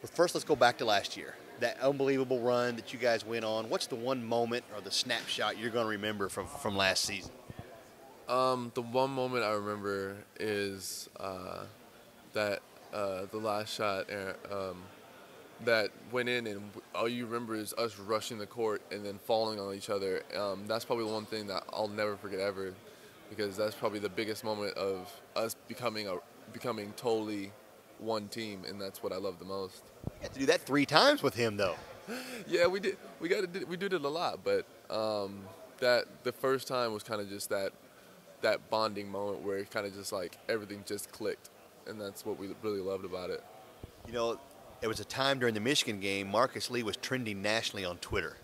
But first, let's go back to last year. That unbelievable run that you guys went on. What's the one moment or the snapshot you're going to remember from last season? The one moment I remember is that the last shot that went in, and all you remember is us rushing the court and then falling on each other. That's probably the one thing that I'll never forget ever, because that's probably the biggest moment of us becoming totally one team, and that's what I love the most. You got to do that 3 times with him, though. Yeah, we did. We did it a lot, but that the first time was kind of just that bonding moment where it kind of just like everything just clicked, and that's what we really loved about it. You know, there was a time during the Michigan game, Marcus Lee was trending nationally on Twitter.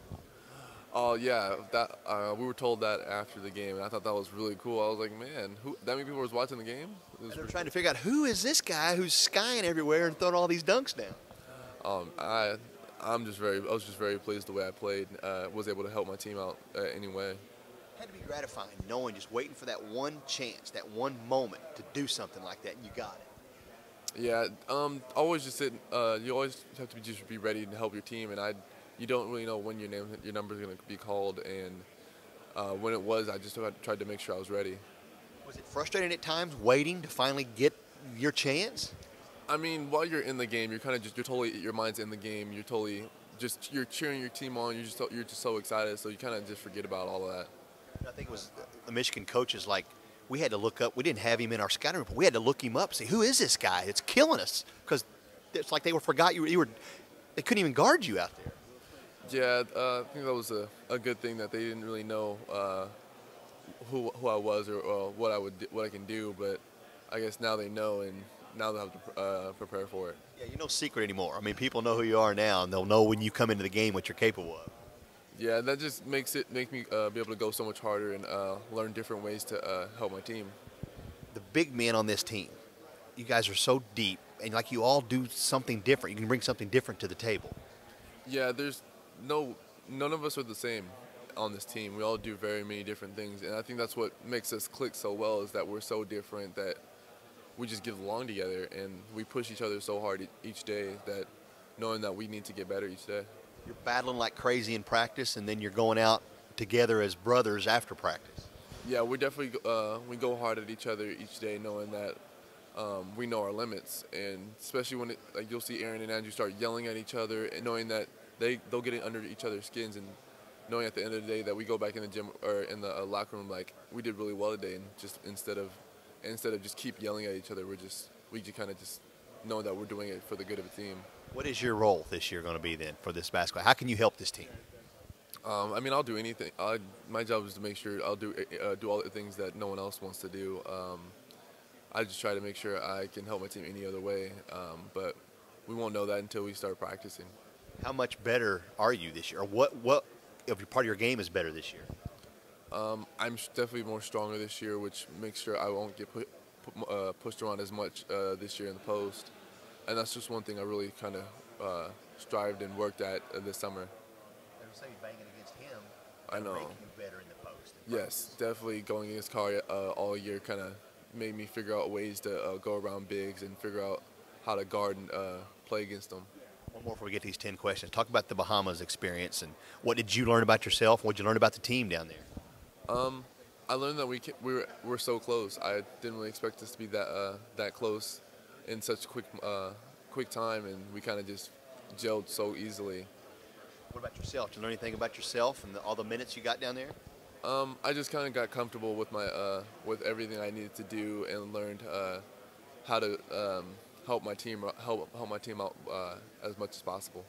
Oh yeah, that we were told that after the game, and I thought that was really cool. I was like, man, that many people was watching the game? And they're trying to figure out who is this guy who's skying everywhere and throwing all these dunks down. I was just very pleased the way I played. Was able to help my team out anyway. It had to be gratifying knowing, just waiting for that one chance, that one moment to do something like that, and you got it. Yeah, always just sit. You always have to just be ready to help your team, and you don't really know when your number is going to be called, and when it was, I just tried to make sure I was ready. Was it frustrating at times waiting to finally get your chance? I mean, while you're in the game, your mind's in the game. You're cheering your team on. You're just so excited, so you kind of just forget about all of that. I think it was the Michigan coaches, like, we had to look up. We didn't have him in our scouting report. We had to look him up, see who is this guy? It's killing us, because it's like they forgot you were. They couldn't even guard you out there. Yeah, I think that was a good thing that they didn't really know who I was or what I can do. But I guess now they know, and now they'll have to prepare for it. Yeah, you're no secret anymore. I mean, people know who you are now, and they'll know when you come into the game what you're capable of. Yeah, that just make me be able to go so much harder and learn different ways to help my team. The big men on this team, you guys are so deep, and like you all do something different. You can bring something different to the table. Yeah, none of us are the same on this team. We all do very many different things, and I think that's what makes us click so well, is that we're so different that we just get along together, and we push each other so hard each day, that knowing that we need to get better each day. You're battling like crazy in practice, and then you're going out together as brothers after practice. Yeah, we definitely we go hard at each other each day, knowing that we know our limits, and especially when like you'll see Aaron and Andrew start yelling at each other, and knowing that they'll get under each other's skins, and knowing at the end of the day that we go back in the gym or in the locker room like we did really well today, and just instead of just keep yelling at each other, we just kind of just know that we're doing it for the good of the team. What is your role this year going to be then for this basketball? How can you help this team? I mean, I'll do anything. My job is to make sure I'll do all the things that no one else wants to do. I just try to make sure I can help my team any other way, but we won't know that until we start practicing. How much better are you this year? Or what of your part of your game is better this year? I'm definitely more stronger this year, which makes sure I won't get pushed around as much this year in the post. And that's just one thing I really kind of strived and worked at this summer. Say banging against him. I know. Make you better in the post. Yes, definitely going against Kari all year kind of made me figure out ways to go around bigs and figure out how to guard and play against them. One more before we get to these 10 questions. Talk about the Bahamas experience, and what did you learn about yourself? What did you learn about the team down there? I learned that we're so close. I didn't really expect us to be that close in such a quick time, and we kind of just gelled so easily. What about yourself? Did you learn anything about yourself and all the minutes you got down there? I just kind of got comfortable with with everything I needed to do, and learned how to help my team out as much as possible.